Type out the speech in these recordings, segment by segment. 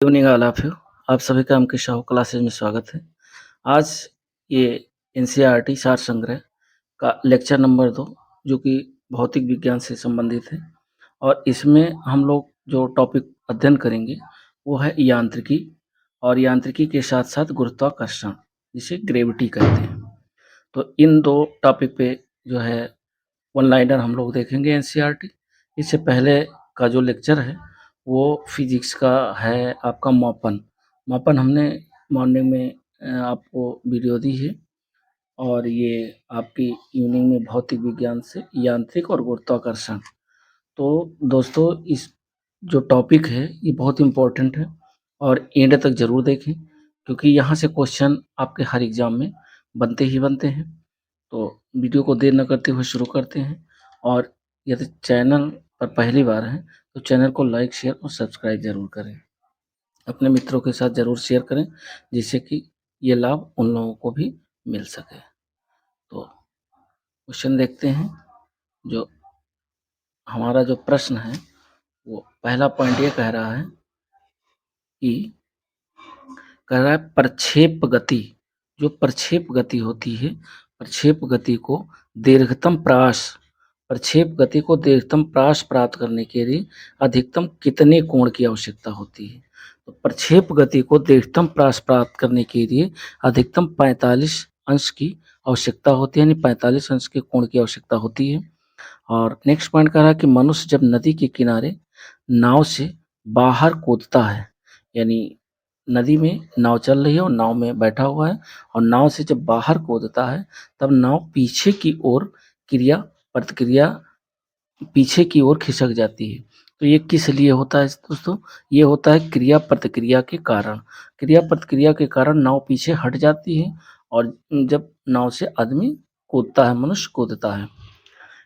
Evening all of you. आप सभी का एमके साहू क्लासेज में स्वागत है। आज ये एनसीईआरटी सार संग्रह का लेक्चर नंबर 2 जो कि भौतिक विज्ञान से संबंधित है और इसमें हम लोग जो टॉपिक अध्ययन करेंगे वो है यांत्रिकी और यांत्रिकी के साथ-साथ गुरुत्वाकर्षण जिसे ग्रेविटी कहते हैं। तो इन 2 टॉपिक पे जो है वन लाइनर हम लोग देखेंगे एनसीईआरटी। इससे पहले का जो लेक्चर है वो फिजिक्स का है आपका मापन। मापन हमने मॉर्निंग में आपको वीडियो दी है और ये आपकी इवनिंग में भौतिक विज्ञान से यांत्रिक और गुरुत्वाकर्षण। तो दोस्तों इस जो टॉपिक है ये बहुत इम्पोर्टेंट है और एंड तक ज़रूर देखें क्योंकि यहाँ से क्वेश्चन आपके हर एग्ज़ाम में बनते ही बनते हैं। तो वीडियो को देर न करते हुए शुरू करते हैं और यदि चैनल पर पहली बार हैं तो चैनल को लाइक, शेयर और सब्सक्राइब ज़रूर करें। अपने मित्रों के साथ ज़रूर शेयर करें जिससे कि ये लाभ उन लोगों को भी मिल सके। तो क्वेश्चन देखते हैं। जो हमारा जो प्रश्न है वो पहला पॉइंट ये कह रहा है कि कह रहा है प्रक्षेप गति। जो प्रक्षेप गति होती है, प्रक्षेप गति को दीर्घतम प्रयास प्रक्षेप गति को दीर्घतम प्रयास प्राप्त करने के लिए अधिकतम कितने कोण की आवश्यकता होती है? तो प्रक्षेप गति को दीर्घतम प्रयास प्राप्त करने के लिए अधिकतम 45 अंश की आवश्यकता होती है, यानी 45 अंश के कोण की आवश्यकता होती है। और नेक्स्ट पॉइंट कह रहा है कि मनुष्य जब नदी के किनारे नाव से बाहर कूदता है, यानी नदी में नाव चल रही है और नाव में बैठा हुआ है और नाव से जब बाहर कूदता है तब नाव पीछे की ओर क्रिया प्रतिक्रिया पीछे की ओर खिसक जाती है। तो ये किस लिए होता है दोस्तों? ये होता है क्रिया प्रतिक्रिया के कारण। क्रिया प्रतिक्रिया के कारण नाव पीछे हट जाती है और जब नाव से आदमी कूदता है, मनुष्य कूदता है।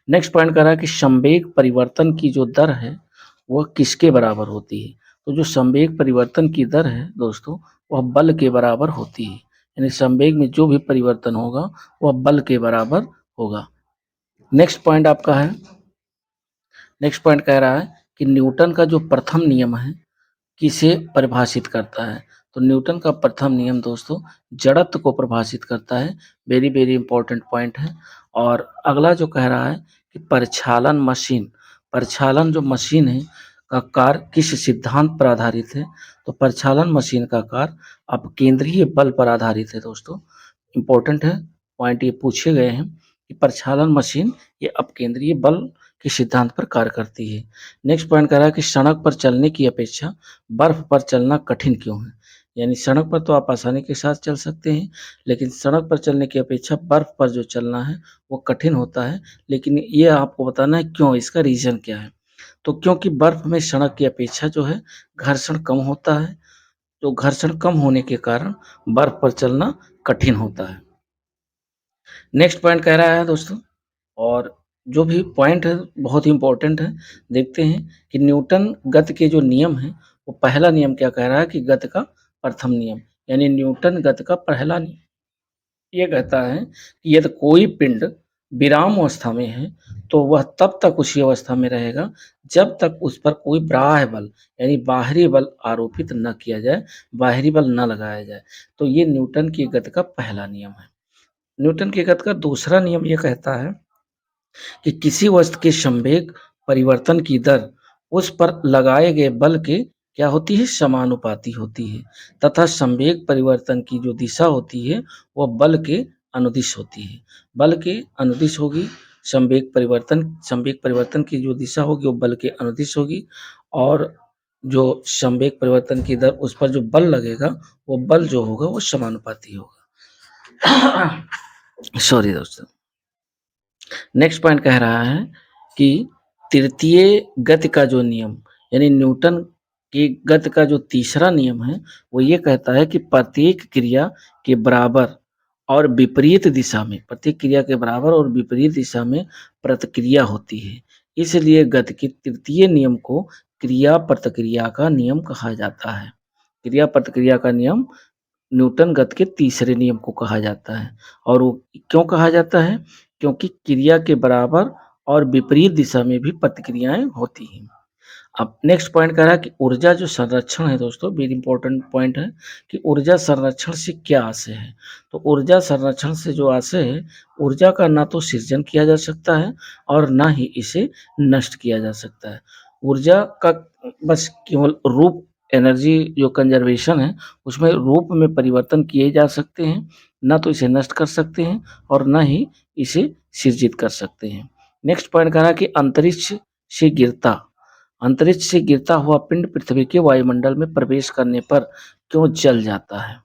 नेक्स्ट पॉइंट कह रहा है कि संवेग परिवर्तन की जो दर है वह किसके बराबर होती है? तो जो संवेग परिवर्तन की दर है दोस्तों वह बल के बराबर होती है, यानी संवेग में जो भी परिवर्तन होगा वह बल के बराबर होगा। नेक्स्ट पॉइंट आपका है, नेक्स्ट पॉइंट कह रहा है कि न्यूटन का जो प्रथम नियम है किसे परिभाषित करता है? तो न्यूटन का प्रथम नियम दोस्तों जड़त्व को परिभाषित करता है। वेरी वेरी इंपॉर्टेंट पॉइंट है। और अगला जो कह रहा है कि परिचालन जो मशीन है का कार्य किस सिद्धांत पर आधारित है? तो परिचालन मशीन का कार्य अब केंद्रीय बल पर आधारित है दोस्तों। इंपॉर्टेंट है पॉइंट, ये पूछे गए हैं कि परिचालन मशीन ये अपकेंद्रीय बल के सिद्धांत पर कार्य करती है। नेक्स्ट पॉइंट कह रहा है कि सड़क पर चलने की अपेक्षा बर्फ पर चलना कठिन क्यों है? यानी सड़क पर तो आप आसानी के साथ चल सकते हैं, लेकिन सड़क पर चलने की अपेक्षा बर्फ पर जो चलना है वो कठिन होता है। लेकिन ये आपको बताना है क्यों, इसका रीज़न क्या है? तो क्योंकि बर्फ में सड़क की अपेक्षा जो है घर्षण कम होता है, तो घर्षण कम होने के कारण बर्फ पर चलना कठिन होता है। नेक्स्ट पॉइंट कह रहा है दोस्तों, और जो भी पॉइंट है बहुत ही इम्पोर्टेंट है। देखते हैं कि न्यूटन गति के जो नियम हैं वो पहला नियम क्या कह रहा है कि गति का प्रथम नियम, यानी न्यूटन गति का पहला नियम ये कहता है कि यदि कोई पिंड विराम अवस्था में है तो वह तब तक उसी अवस्था में रहेगा जब तक उस पर कोई बाह्य बल यानी बाहरी बल आरोपित न किया जाए, बाहरी बल न लगाया जाए। तो ये न्यूटन की गति का पहला नियम है। न्यूटन की गति का दूसरा नियम ये कहता है कि किसी वस्तु के संवेग परिवर्तन की दर उस पर लगाए गए बल के क्या होती है? समानुपाती होती है तथा संवेग परिवर्तन की जो दिशा होती है वह बल के अनुदिश होती है। बल के अनुदिश होगी, संवेग परिवर्तन की जो दिशा होगी वो बल के अनुदिश होगी और जो संवेग परिवर्तन की दर उस पर जो बल लगेगा वो बल जो होगा वो समानुपाती होगा। सॉरी दोस्तों। नेक्स्ट पॉइंट कह रहा है कि तृतीय गति का जो नियम यानी न्यूटन की गति का जो तीसरा नियम है वो ये कहता है कि प्रत्येक क्रिया के बराबर और विपरीत दिशा में, प्रत्येक क्रिया के बराबर और विपरीत दिशा में प्रतिक्रिया होती है। इसलिए गति के तृतीय नियम को क्रिया प्रतिक्रिया का नियम कहा जाता है। क्रिया प्रतिक्रिया का नियम न्यूटन गति के तीसरे नियम को कहा जाता है। और वो क्यों कहा जाता है? क्योंकि क्रिया के बराबर और विपरीत दिशा में भी प्रतिक्रियाएं होती हैं। अब नेक्स्ट पॉइंट कह रहा है कि ऊर्जा जो संरक्षण है दोस्तों, वेरी इंपॉर्टेंट पॉइंट है कि ऊर्जा संरक्षण से क्या आशय है। तो ऊर्जा संरक्षण से जो आशय है, ऊर्जा का ना तो सृजन किया जा सकता है और ना ही इसे नष्ट किया जा सकता है। ऊर्जा का बस केवल रूप, एनर्जी जो कंजर्वेशन है उसमें रूप में परिवर्तन किए जा सकते हैं, ना तो इसे नष्ट कर सकते हैं और ना ही इसे सृजित कर सकते हैं। नेक्स्ट पॉइंट कह रहा है कि अंतरिक्ष से गिरता हुआ पिंड पृथ्वी के वायुमंडल में प्रवेश करने पर क्यों जल जाता है,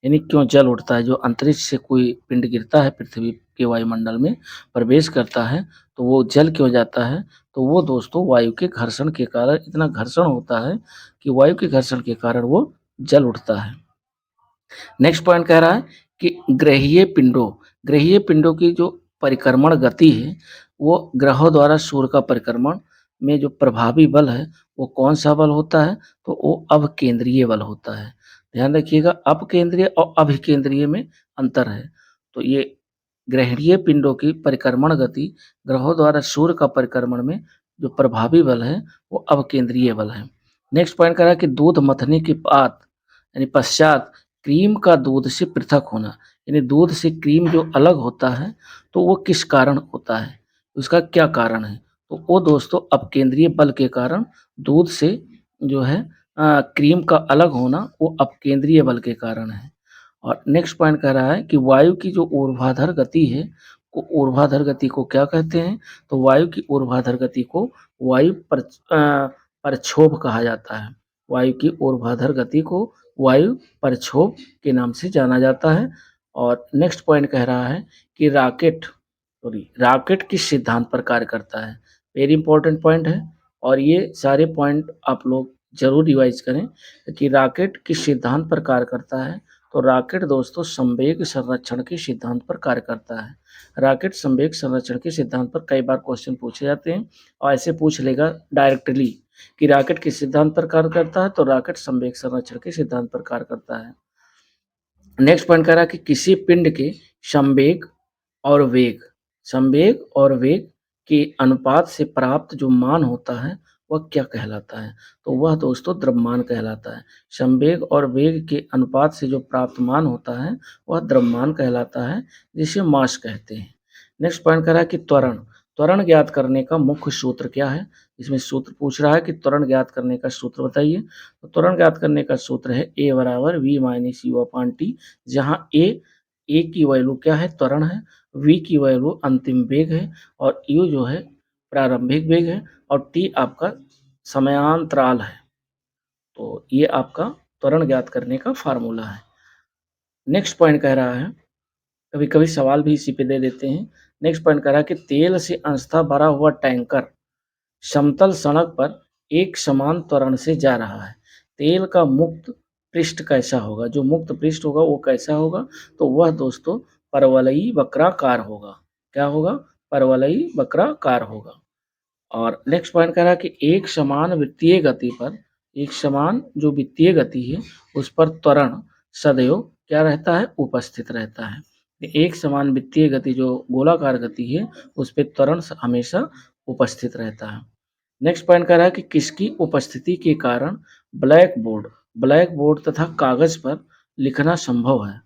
यानी क्यों जल उठता है। जो अंतरिक्ष से कोई पिंड गिरता है, पृथ्वी के वायुमंडल में प्रवेश करता है, तो वो जल क्यों जाता है। तो वो दोस्तों वायु के घर्षण के कारण, इतना घर्षण होता है कि वायु के घर्षण के कारण वो जल उठता है। नेक्स्ट पॉइंट कह रहा है कि ग्रहीय पिंडों की जो परिक्रमण गति है, वो ग्रहों द्वारा सूर्य का परिक्रमण में जो प्रभावी बल है वो कौन सा बल होता है। तो वो अपकेंद्रीय बल होता है। ध्यान रखिएगा, अपकेंद्रीय और अभिकेंद्रीय में अंतर है। तो ये ग्रहणीय पिंडों की परिक्रमण गति ग्रहों द्वारा सूर्य का परिक्रमण में जो प्रभावी बल है वो अपकेंद्रीय बल है। नेक्स्ट पॉइंट कह रहा है कि दूध मथने के बाद यानी पश्चात क्रीम का दूध से पृथक होना, यानी दूध से क्रीम जो अलग होता है तो वो किस कारण होता है, उसका क्या कारण है। तो वो दोस्तों अपकेंद्रीय बल के कारण दूध से जो है क्रीम का अलग होना वो अपकेंद्रीय बल के कारण है। और नेक्स्ट पॉइंट कह रहा है कि वायु की जो ऊर्ध्वाधर गति है, को ऊर्ध्वाधर गति को क्या कहते हैं। तो वायु की ऊर्ध्वाधर गति को परछोभ कहा जाता है। वायु की ऊर्ध्वाधर गति को वायु परछोभ के नाम से जाना जाता है। और नेक्स्ट पॉइंट कह रहा है कि रॉकेट किस सिद्धांत पर कार्य करता है। वेरी इंपॉर्टेंट पॉइंट है और ये सारे पॉइंट आप लोग जरूर रिवाइज करें कि रॉकेट किस सिद्धांत पर कार्य करता है। तो रॉकेट दोस्तों संवेग संरक्षण के सिद्धांत पर कार्य करता है। रॉकेट संवेग संरक्षण के सिद्धांत पर कई बार क्वेश्चन पूछे जाते हैं और ऐसे पूछ लेगा डायरेक्टली कि रॉकेट किस सिद्धांत पर कार्य करता है। तो रॉकेट संवेग संरक्षण के सिद्धांत पर कार्य करता है। नेक्स्ट पॉइंट कह रहा है कि किसी पिंड के संवेग और वेग के अनुपात से प्राप्त जो मान होता है वह क्या कहलाता है। तो वह दोस्तों द्रव्यमान कहलाता है। संवेग और वेग के अनुपात से जो प्राप्त मान होता है वह द्रव्यमान कहलाता है, जिसे मास कहते हैं। नेक्स्ट पॉइंट कह रहा है कि त्वरण ज्ञात करने का मुख्य सूत्र क्या है। इसमें सूत्र पूछ रहा है कि त्वरण ज्ञात करने का सूत्र बताइए। तो त्वरण ज्ञात करने का सूत्र है A बराबर V minus you upon T, जहाँ ए की वैल्यू क्या है, त्वरण है, V की वैल्यू अंतिम वेग है और U जो है प्रारंभिक वेग है और T आपका समयांतराल है। तो ये आपका त्वरण ज्ञात करने का फार्मूला है। नेक्स्ट पॉइंट कह रहा है, कभी कभी सवाल भी इसी पे दे देते हैं। नेक्स्ट पॉइंट कह रहा है कि तेल से अंशतः भरा हुआ टैंकर समतल सड़क पर एक समान त्वरण से जा रहा है। तेल का मुक्त पृष्ठ कैसा होगा, जो मुक्त पृष्ठ होगा वो कैसा होगा। तो वह दोस्तों परवलयी वक्राकार होगा। क्या होगा, परवलयी वक्राकार होगा। और नेक्स्ट पॉइंट कह रहा है कि एक समान जो वित्तीय गति है उस पर त्वरण सदैव क्या रहता है, उपस्थित रहता है। एक समान वित्तीय गति जो गोलाकार गति है उस पर त्वरण हमेशा उपस्थित रहता है। नेक्स्ट पॉइंट कह रहा है कि किसकी उपस्थिति के कारण ब्लैक बोर्ड तथा कागज पर लिखना संभव है।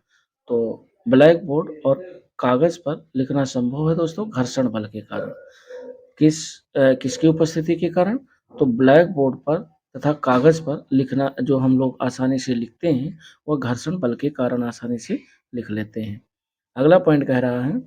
तो ब्लैक बोर्ड और कागज पर लिखना संभव है दोस्तों घर्षण बल के कारण। किसकी उपस्थिति के कारण। तो ब्लैक बोर्ड पर तथा कागज पर लिखना जो हम लोग आसानी से लिखते हैं वह घर्षण बल के कारण आसानी से लिख लेते हैं। अगला पॉइंट कह रहा है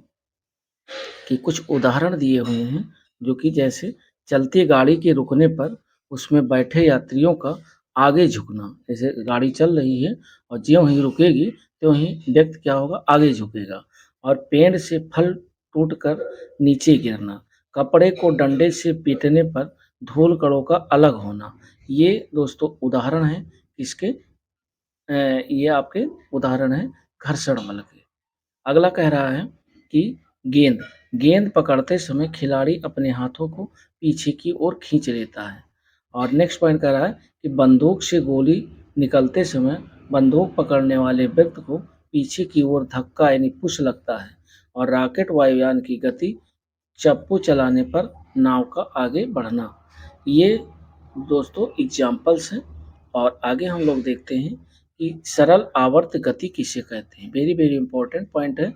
कि कुछ उदाहरण दिए हुए हैं, जो कि जैसे चलती गाड़ी के रुकने पर उसमें बैठे यात्रियों का आगे झुकना। जैसे गाड़ी चल रही है और ज्यों ही रुकेगी त्यों ही व्यक्ति क्या होगा, आगे झुकेगा। और पेड़ से फल टूटकर नीचे गिरना, कपड़े को डंडे से पीटने पर धूल कणों का अलग होना। ये दोस्तों उदाहरण है किसके, ये आपके उदाहरण है घर्षण बल के। अगला कह रहा है कि गेंद गेंद पकड़ते समय खिलाड़ी अपने हाथों को पीछे की ओर खींच लेता है। और नेक्स्ट पॉइंट कह रहा है कि बंदूक से गोली निकलते समय बंदूक पकड़ने वाले व्यक्ति को पीछे की ओर धक्का यानी पुश लगता है। और रॉकेट वायुयान की गति चप्पू चलाने पर नाव का आगे बढ़ना। ये दोस्तों एग्जाम्पल्स हैं। और आगे हम लोग देखते हैं कि सरल आवर्त गति किसे कहते हैं। वेरी वेरी इंपॉर्टेंट पॉइंट है।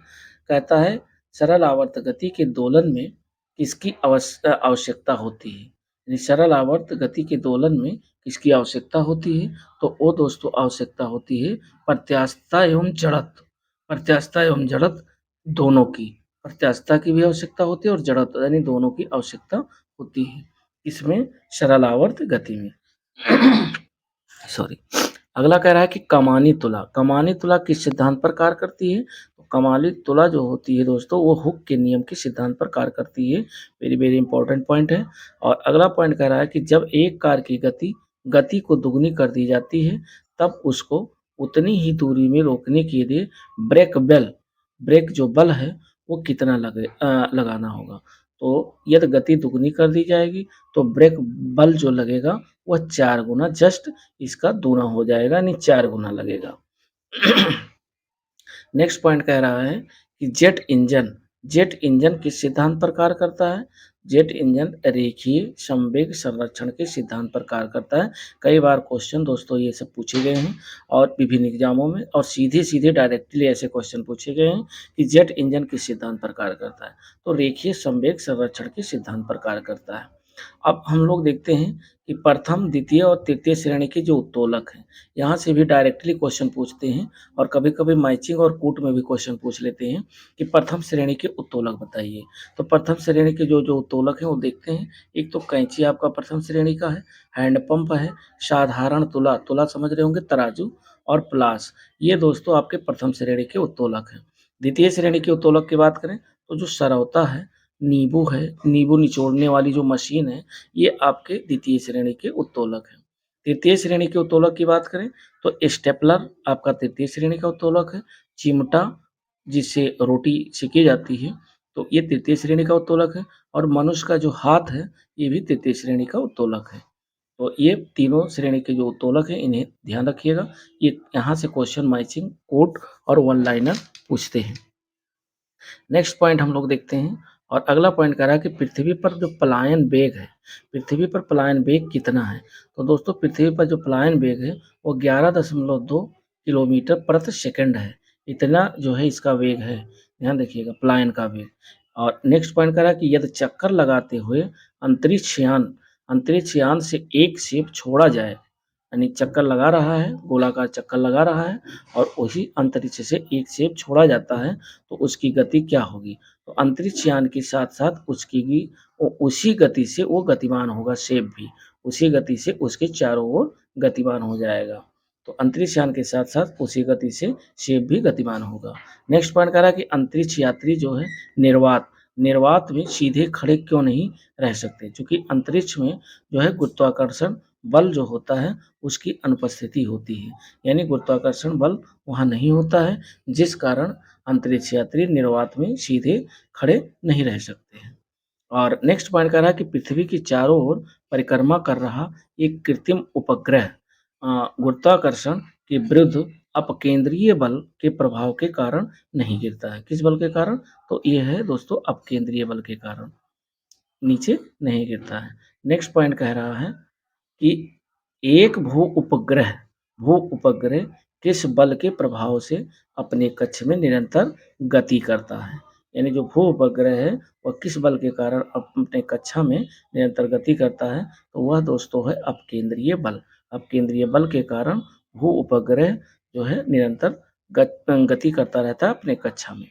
कहता है सरल आवर्त गति के दोलन में किसकी आवश्यकता होती है। यानी सरल आवर्त गति के दोलन में किसकी आवश्यकता होती है, तो वो दोस्तों आवश्यकता होती है प्रत्यास्थता एवं जड़त्व। प्रत्यास्थता एवं जड़त्व दोनों की, प्रत्यास्थता की भी आवश्यकता होती है और जड़त्व यानी दोनों की आवश्यकता होती है। इसमें सरल आवर्त गति में सॉरी। अगला कह रहा है कि कमानी तुला। कमानी तुला किस सिद्धांत पर कार्य करती है, तो कमानी तुला जो होती है दोस्तों वो हुक के नियम के सिद्धांत पर कार्य करती है। वेरी वेरी इंपॉर्टेंट पॉइंट है। और अगला पॉइंट कह रहा है कि जब एक कार की गति गति को दुगनी कर दी जाती है तब उसको उतनी ही दूरी में रोकने के लिए ब्रेक जो बल है वो कितना लगाना होगा। तो यदि गति दुगनी कर दी जाएगी तो ब्रेक बल जो लगेगा वह 4 गुना, जस्ट इसका दूना हो जाएगा यानी 4 गुना लगेगा। नेक्स्ट पॉइंट कह रहा है कि जेट इंजन किस सिद्धांत पर कार्य करता है। जेट इंजन रेखीय संवेग संरक्षण के सिद्धांत पर कार्य करता है। कई बार क्वेश्चन दोस्तों ये सब पूछे गए हैं और विभिन्न एग्जामों में, और सीधे सीधे डायरेक्टली ऐसे क्वेश्चन पूछे गए हैं कि जेट इंजन किस सिद्धांत पर कार्य करता है, तो रेखीय संवेग संरक्षण के सिद्धांत पर कार्य करता है। अब हम लोग देखते हैं कि प्रथम, द्वितीय और तृतीय श्रेणी के जो उत्तोलक हैं, यहाँ से भी डायरेक्टली क्वेश्चन पूछते हैं और कभी-कभी मैचिंग और कूट में भी क्वेश्चन पूछ लेते हैं कि प्रथम श्रेणी के उत्तोलक बताइए। तो प्रथम श्रेणी के जो जो उत्तोलक हैं वो देखते हैं। एक तो कैंची आपका प्रथम श्रेणी का है, हैंडपंप है, साधारण तुला, तुला समझ रहे होंगे तराजू, और प्लास, ये दोस्तों आपके प्रथम श्रेणी के उत्तोलक हैं। द्वितीय श्रेणी के उत्तोलक की बात करें तो जो सरौता है, नींबू है, नींबू निचोड़ने वाली जो मशीन है, ये आपके द्वितीय श्रेणी के उत्तोलक हैं। तृतीय श्रेणी के उत्तोलक की बात करें तो स्टेपलर आपका तृतीय श्रेणी का उत्तोलक है। चिमटा जिससे रोटी सेकी जाती है, तो ये तृतीय श्रेणी का उत्तोलक है। और मनुष्य का जो हाथ है ये भी तृतीय श्रेणी का उत्तोलक है। तो ये तीनों श्रेणी के जो उत्तोलक हैं इन्हें ध्यान रखिएगा। ये यहाँ से क्वेश्चन मैचिंग, कोट और वन लाइनर पूछते हैं। नेक्स्ट पॉइंट हम लोग देखते हैं। और अगला पॉइंट कह रहा है कि पृथ्वी पर जो पलायन वेग है, पृथ्वी पर पलायन वेग कितना है। तो दोस्तों पृथ्वी पर जो पलायन वेग है वो 11.2 किलोमीटर प्रति सेकंड है। इतना जो है इसका वेग है, ध्यान रखिएगा पलायन का वेग। और नेक्स्ट पॉइंट कह रहा है कि यदि चक्कर लगाते हुए अंतरिक्ष यान से एक सेप छोड़ा जाए, यानी चक्कर लगा रहा है, गोलाकार चक्कर लगा रहा है और उसी अंतरिक्ष से एक सेप छोड़ा जाता है, तो उसकी गति क्या होगी। तो अंतरिक्ष यान के साथ साथ उसकी भी उसी गति से वो गतिमान होगा, सेप भी उसी गति से उसके चारों ओर गतिमान हो जाएगा। तो अंतरिक्ष यान के साथ साथ उसी गति से सेप भी गतिमान होगा। नेक्स्ट पॉइंट कह रहा है कि अंतरिक्ष यात्री जो है निर्वात में सीधे खड़े क्यों नहीं रह सकते, क्योंकि अंतरिक्ष में जो है गुरुत्वाकर्षण बल जो होता है उसकी अनुपस्थिति होती है, यानी गुरुत्वाकर्षण बल वहाँ नहीं होता है, जिस कारण अंतरिक्ष यात्री निर्वात में सीधे खड़े नहीं रह सकते हैं। और नेक्स्ट पॉइंट कह रहा है कि पृथ्वी की चारों ओर परिक्रमा कर रहा एक कृत्रिम उपग्रह गुरुत्वाकर्षण के विरुद्ध अपकेंद्रीय बल के प्रभाव के कारण नहीं गिरता है। किस बल के कारण, तो ये है दोस्तों अपकेंद्रीय बल के कारण नीचे नहीं गिरता है। नेक्स्ट पॉइंट कह रहा है कि एक भू उपग्रह किस बल के प्रभाव से अपने कक्ष में निरंतर गति करता है। यानी जो भू उपग्रह है वह किस बल के कारण अपने कक्षा में निरंतर गति करता है, तो वह दोस्तों है अपकेंद्रीय बल। अपकेंद्रीय बल के कारण भू उपग्रह जो है निरंतर गति करता रहता है अपने कक्षा में।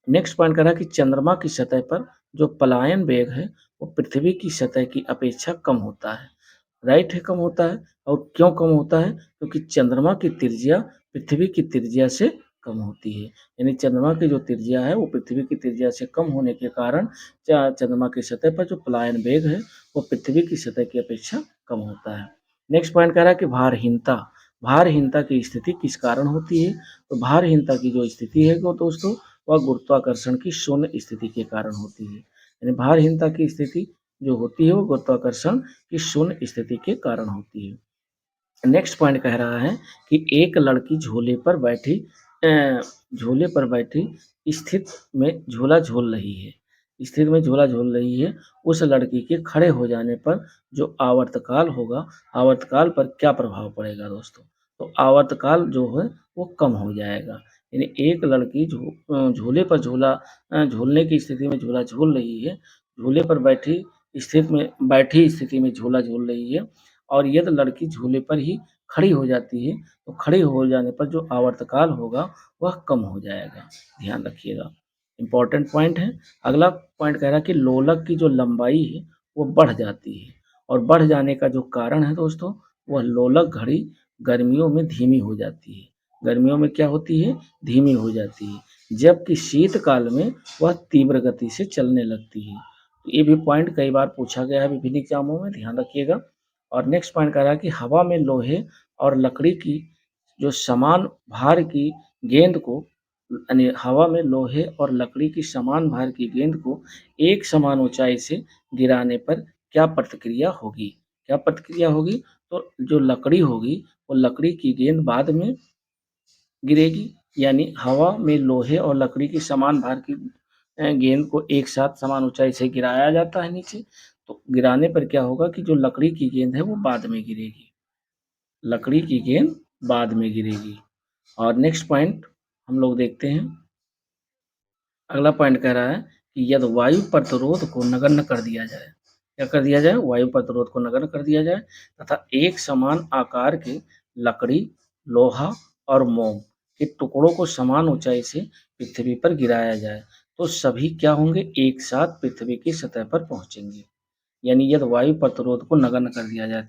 नेक्स्ट पॉइंट कह रहा है कि चंद्रमा की सतह पर जो पलायन वेग है वो पृथ्वी की सतह की अपेक्षा कम होता है। राइट है, कम होता है। और क्यों कम होता है, क्योंकि चंद्रमा की त्रिज्या पृथ्वी की त्रिज्या से कम होती है। यानी चंद्रमा की जो त्रिज्या है वो पृथ्वी की त्रिज्या से कम होने के कारण चंद्रमा की सतह पर जो पलायन वेग है वो पृथ्वी की सतह की अपेक्षा कम होता है। नेक्स्ट पॉइंट कह रहा है कि भारहीनता की स्थिति किस कारण होती है। तो भारहीनता की जो स्थिति है वो दोस्तों वह गुरुत्वाकर्षण की शून्य स्थिति के कारण होती है। यानी भारहीनता की स्थिति जो होती है वो गुरुत्वाकर्षण की शून्य स्थिति के कारण होती है। नेक्स्ट पॉइंट कह रहा है कि एक लड़की झूले पर बैठी स्थित में झूला झूल रही है। स्थिति में झूला झूल रही है, उस लड़की के खड़े हो जाने पर जो आवर्तकाल होगा, आवर्तकाल पर क्या प्रभाव पड़ेगा दोस्तों? तो आवर्तकाल जो है वो कम हो जाएगा। यानी एक लड़की झूले पर झूलने की स्थिति में झूला झूल रही है, झूले पर बैठी स्थिति में झूला झूल रही है और यदि लड़की झूले पर ही खड़ी हो जाती है, तो खड़ी हो जाने पर जो आवर्तकाल होगा वह कम हो जाएगा। ध्यान रखिएगा, इम्पोर्टेंट पॉइंट है। अगला पॉइंट कह रहा है कि लोलक की जो लंबाई है वो बढ़ जाती है और बढ़ जाने का जो कारण है दोस्तों, वह लोलक घड़ी गर्मियों में धीमी हो जाती है। गर्मियों में क्या होती है? धीमी हो जाती है, जबकि शीतकाल में वह तीव्र गति से चलने लगती है। तो ये भी पॉइंट कई बार पूछा गया है विभिन्न एग्जामों में, ध्यान रखिएगा। और नेक्स्ट पॉइंट कह रहा है कि हवा में लोहे और लकड़ी की जो समान भार की गेंद को, यानी हवा में लोहे और लकड़ी की समान भार की गेंद को एक समान ऊंचाई से गिराने पर क्या प्रतिक्रिया होगी? क्या प्रतिक्रिया होगी? तो जो लकड़ी होगी वो लकड़ी की गेंद बाद में गिरेगी, यानी हवा में लोहे और लकड़ी की समान भार की गेंद को एक साथ समान ऊंचाई से गिराया जाता है नीचे, तो गिराने पर क्या होगा कि जो लकड़ी की गेंद है वो बाद में गिरेगी, लकड़ी की गेंद बाद में गिरेगी। और नेक्स्ट पॉइंट हम लोग देखते हैं। अगला पॉइंट कह रहा है कि यदि वायु प्रतिरोध को नगण्य कर दिया जाए, क्या कर दिया जाए? वायु प्रतिरोध को नगण्य कर दिया जाए तथा एक समान आकार के लकड़ी, लोहा और मोम के टुकड़ों को समान ऊंचाई से पृथ्वी पर गिराया जाए, तो सभी क्या होंगे? एक साथ पृथ्वी की सतह पर पहुंचेंगे। यानी यदि वायु प्रतिरोध को नगण्य कर दिया जाए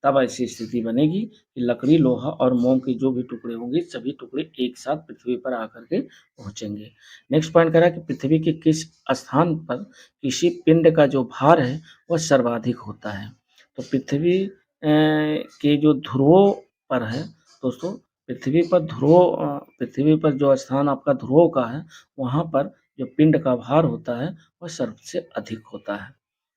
तब ऐसी स्थिति बनेगी कि लकड़ी, लोहा और मोम के जो भी टुकड़े होंगे, सभी टुकड़े एक साथ पृथ्वी पर आकर के पहुंचेंगे। नेक्स्ट पॉइंट कह रहा है कि पृथ्वी के किस स्थान पर किसी पिंड का जो भार है वह सर्वाधिक होता है? तो पृथ्वी के जो ध्रुवों पर है दोस्तों, पृथ्वी पर जो स्थान आपका ध्रुवों का है, वहाँ पर जो पिंड का भार होता है वह सबसे अधिक होता है।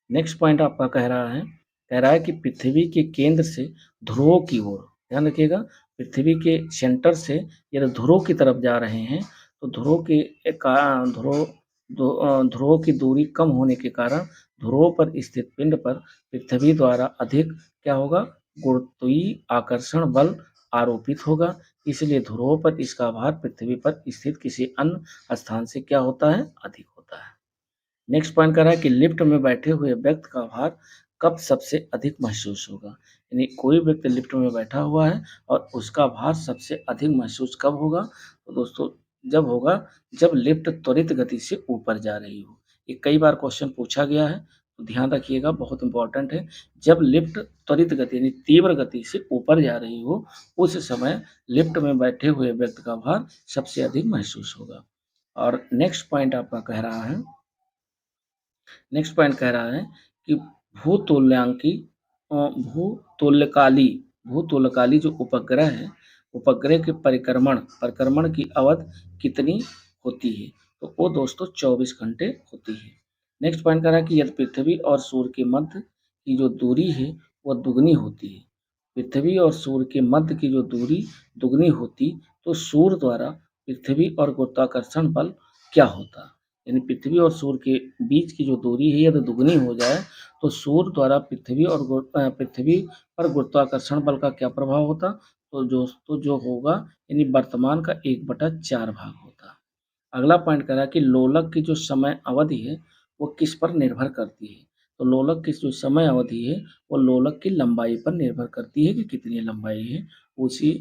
नेक्स्ट पॉइंट आपका कह रहा है कि पृथ्वी के केंद्र से ध्रुवों की ओर, ध्यान रखिएगा, पृथ्वी के सेंटर से यदि ध्रुव की तरफ जा रहे हैं, तो ध्रुवों की दूरी कम होने के कारण ध्रुवों पर स्थित पिंड पर पृथ्वी द्वारा अधिक क्या होगा? गुरुत्वीय आकर्षण बल आरोपित होगा, इसलिए ध्रुवों पर इसका भार पृथ्वी पर स्थित किसी अन्य स्थान से क्या होता है? अधिक होता है। नेक्स्ट पॉइंट कह रहा है कि लिफ्ट में बैठे हुए व्यक्ति का भार कब सबसे अधिक महसूस होगा? यानी कोई व्यक्ति लिफ्ट में बैठा हुआ है और उसका भार सबसे अधिक महसूस कब होगा? तो दोस्तों जब होगा जब लिफ्ट त्वरित गति से ऊपर जा रही हो। ये कई बार क्वेश्चन पूछा गया है, तो ध्यान रखिएगा, बहुत इंपॉर्टेंट है। जब लिफ्ट त्वरित गति यानी तीव्र गति से ऊपर जा रही हो, उस समय लिफ्ट में बैठे हुए व्यक्ति का भार सबसे अधिक महसूस होगा। और नेक्स्ट पॉइंट आपका कह रहा है, नेक्स्ट पॉइंट कह रहा है कि भूतुल्यांकी भूतुल्यकाली भूतुल्यकाली जो उपग्रह है, उपग्रह के परिक्रमण की अवधि कितनी होती है? तो वो दोस्तों 24 घंटे होती है। नेक्स्ट पॉइंट कह रहा है कि यदि पृथ्वी और सूर्य के मध्य की जो दूरी है वह दुगनी होती है, पृथ्वी और सूर्य के मध्य की जो दूरी दुगनी होती, तो सूर्य द्वारा पृथ्वी और गुरुत्वाकर्षण बल क्या होता? यानी पृथ्वी और सूर्य के बीच की जो दूरी है यदि दुगनी हो जाए, तो सूर्य द्वारा पृथ्वी पर गुरुत्वाकर्षण बल का क्या प्रभाव होता? तो जो होगा यानी वर्तमान का 1/4 भाग होता। अगला पॉइंट कह रहा है कि लोलक की जो समय अवधि है वो किस पर निर्भर करती है? तो लोलक की जो समय अवधि है वो लोलक की लंबाई पर निर्भर करती है कि कितनी लंबाई है, उसी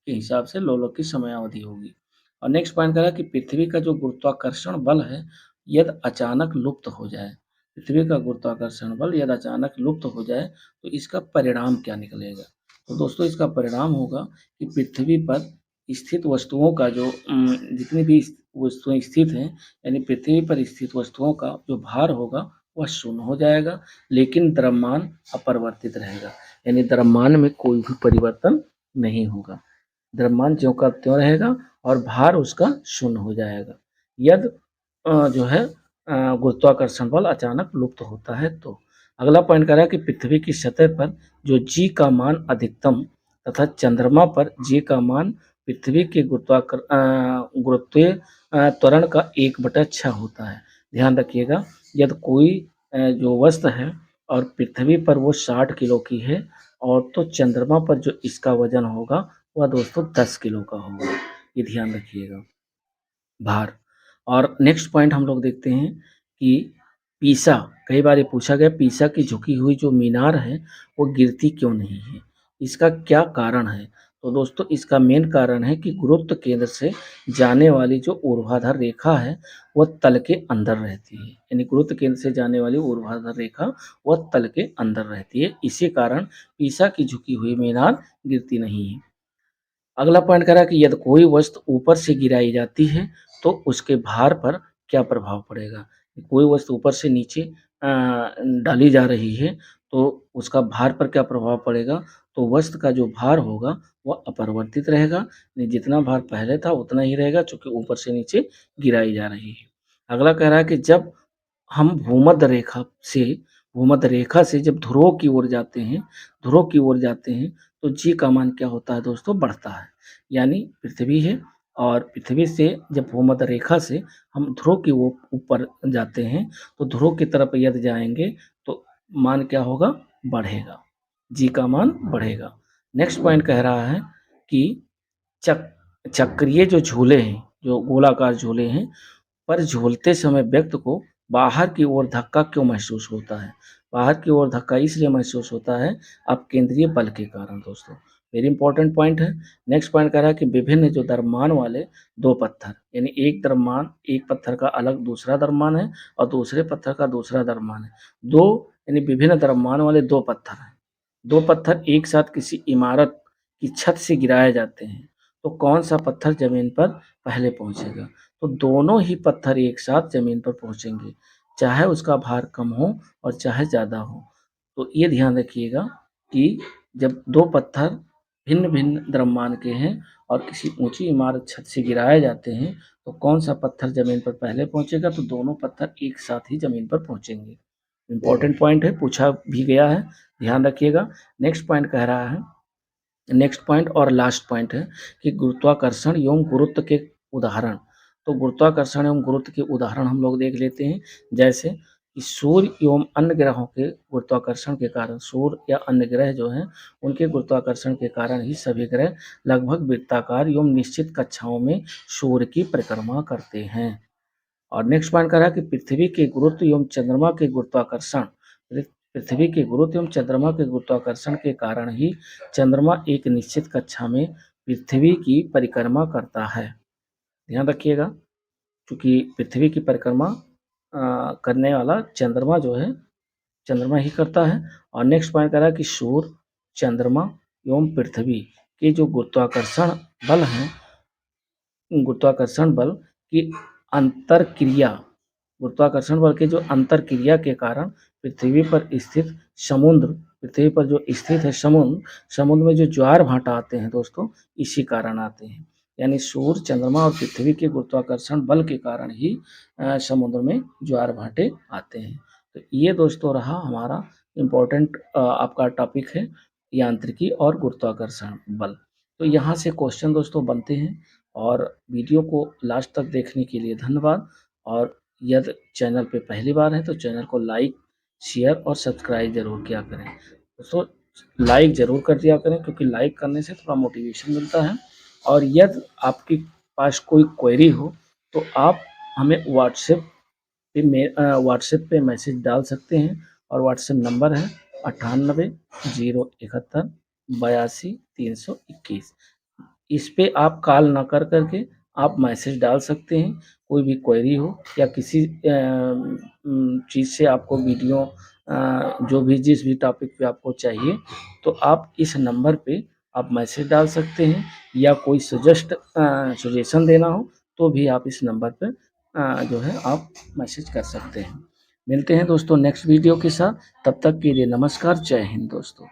के हिसाब से लोलक की समय अवधि होगी। और नेक्स्ट पॉइंट कह रहा है कि पृथ्वी का जो गुरुत्वाकर्षण बल है यदि अचानक लुप्त हो जाए, पृथ्वी का गुरुत्वाकर्षण बल यदि अचानक लुप्त हो जाए तो इसका परिणाम क्या निकलेगा? तो दोस्तों इसका परिणाम होगा कि पृथ्वी पर स्थित वस्तुओं का जो जितनी भी वस्तुएं स्थित हैं, यानी पृथ्वी पर स्थित वस्तुओं का जो भार होगा वह शून्य हो जाएगा, लेकिन द्रव्यमान अपरिवर्तित रहेगा, यानी द्रव्यमान में कोई भी परिवर्तन नहीं होगा। द्रव्यमान ज्यों का त्यों रहेगा और भार उसका शून्य हो जाएगा यदि जो है गुरुत्वाकर्षण बल अचानक लुप्त होता है तो। अगला पॉइंट कह रहा है कि पृथ्वी की सतह पर जो जी का मान अधिकतम तथा चंद्रमा पर जी का मान पृथ्वी के गुरुत्वीय त्वरण का 1/6 होता है। ध्यान रखिएगा, यदि कोई जो वस्तु है और पृथ्वी पर वो 60 किलो की है और तो चंद्रमा पर जो इसका वजन होगा वह दोस्तों 10 किलो का होगा। ये ध्यान रखिएगा। भार। और नेक्स्ट पॉइंट हम लोग देखते हैं कि पीसा, कई बार ये पूछा गया पीसा की झुकी हुई जो मीनार है वो गिरती क्यों नहीं है, इसका क्या कारण है? तो दोस्तों इसका मेन कारण है कि गुरुत्व केंद्र से जाने वाली जो ऊर्ध्वाधर रेखा है वह तल के अंदर रहती है, यानी गुरुत्व केंद्र से जाने वाली ऊर्ध्वाधर रेखा वह तल के अंदर रहती है, इसी कारण पीसा की झुकी हुई मीनार गिरती नहीं है। अगला पॉइंट कह रहा है कि यदि कोई वस्तु ऊपर से गिराई जाती है तो उसके भार पर क्या प्रभाव पड़ेगा? कोई वस्तु ऊपर से नीचे डाली जा रही है तो उसका भार पर क्या प्रभाव पड़ेगा? तो वस्तु का जो भार होगा वह अपरिवर्तित रहेगा, यानी जितना भार पहले था उतना ही रहेगा चूँकि ऊपर से नीचे गिराई जा रही है। अगला कह रहा है कि जब हम भूमध्य रेखा से जब ध्रुवों की ओर जाते हैं, तो जी का मान क्या होता है दोस्तों? बढ़ता है। यानी पृथ्वी है और पृथ्वी से जब भूमध्य रेखा से हम ध्रुव की ओर ऊपर जाते हैं, तो ध्रुव की तरफ यदि जाएँगे तो मान क्या होगा? बढ़ेगा। जी का मान बढ़ेगा। नेक्स्ट पॉइंट कह रहा है कि चक चक्रीय जो झूले हैं, जो गोलाकार झूले हैं, पर झूलते समय व्यक्ति को बाहर की ओर धक्का क्यों महसूस होता है? बाहर की ओर धक्का इसलिए महसूस होता है अपकेंद्रीय बल के कारण दोस्तों। वेरी इंपॉर्टेंट पॉइंट है। नेक्स्ट पॉइंट कह रहा है कि विभिन्न जो द्रव्यमान वाले 2 पत्थर, यानी एक पत्थर का अलग दूसरा द्रव्यमान है और दूसरे पत्थर का दूसरा द्रव्यमान है। 2 यानी विभिन्न द्रव्यमान वाले 2 पत्थर हैं। 2 पत्थर एक साथ किसी इमारत की छत से गिराए जाते हैं, तो कौन-सा पत्थर ज़मीन पर पहले पहुँचेगा? तो दोनों ही पत्थर एक साथ ज़मीन पर पहुँचेंगे, चाहे उसका भार कम हो और चाहे ज़्यादा हो। तो ये ध्यान रखिएगा कि जब 2 पत्थर भिन्न-भिन्न द्रव्यमान के हैं और किसी ऊँची इमारत छत से गिराए जाते हैं, तो कौन-सा पत्थर ज़मीन पर पहले पहुँचेगा? तो दोनों पत्थर एक साथ ही ज़मीन पर पहुँचेंगे। इम्पोर्टेंट पॉइंट है, पूछा भी गया है, ध्यान रखिएगा। नेक्स्ट पॉइंट कह रहा है, नेक्स्ट पॉइंट और लास्ट पॉइंट है कि गुरुत्वाकर्षण एवं गुरुत्व के उदाहरण। तो गुरुत्वाकर्षण एवं गुरुत्व के उदाहरण हम लोग देख लेते हैं, जैसे कि सूर्य एवं अन्य ग्रहों के गुरुत्वाकर्षण के कारण, सूर्य या अन्य ग्रह जो हैं उनके गुरुत्वाकर्षण के कारण ही सभी ग्रह लगभग वृत्ताकार एवं निश्चित कक्षाओं में सूर्य की परिक्रमा करते हैं। और नेक्स्ट पॉइंट कह रहा है कि पृथ्वी के गुरुत्व एवं चंद्रमा के गुरुत्वाकर्षण के कारण ही चंद्रमा एक निश्चित कक्षा में पृथ्वी की परिक्रमा करता है। ध्यान रखिएगा, क्योंकि पृथ्वी की परिक्रमा करने वाला चंद्रमा जो है, चंद्रमा ही करता है। और नेक्स्ट पॉइंट कह रहा है कि सूर्य, चंद्रमा एवं पृथ्वी के जो बल हैं गुरुत्वाकर्षण बल की अंतरक्रिया गुरुत्वाकर्षण बल के जो अंतरक्रिया के कारण पृथ्वी पर स्थित समुद्र पृथ्वी पर जो स्थित है समुद्र में जो ज्वार भाटा आते हैं दोस्तों, इसी कारण आते हैं। यानी सूर्य, चंद्रमा और पृथ्वी के गुरुत्वाकर्षण बल के कारण ही समुद्र में ज्वार भाटे आते हैं। तो ये दोस्तों रहा हमारा इम्पोर्टेंट आपका टॉपिक है, यांत्रिकी और गुरुत्वाकर्षण बल। तो यहाँ से क्वेश्चन दोस्तों बनते हैं और वीडियो को लास्ट तक देखने के लिए धन्यवाद। और यदि चैनल पे पहली बार है तो चैनल को लाइक, शेयर और सब्सक्राइब ज़रूर किया करें। दोस्तों लाइक ज़रूर कर दिया करें, क्योंकि लाइक करने से थोड़ा मोटिवेशन मिलता है। और यदि आपके पास कोई क्वेरी हो तो आप हमें व्हाट्सएप पे मैसेज डाल सकते हैं और व्हाट्सएप नंबर है 98 071 82 321। इस पे आप कॉल ना कर के आप मैसेज डाल सकते हैं, कोई भी क्वेरी हो या किसी चीज़ से आपको वीडियो जो भी जिस भी टॉपिक पे आपको चाहिए, तो आप इस नंबर पे आप मैसेज डाल सकते हैं, या कोई सजेशन देना हो तो भी आप इस नंबर पे जो है आप मैसेज कर सकते हैं। मिलते हैं दोस्तों नेक्स्ट वीडियो के साथ, तब तक के लिए नमस्कार, जय हिंद दोस्तों।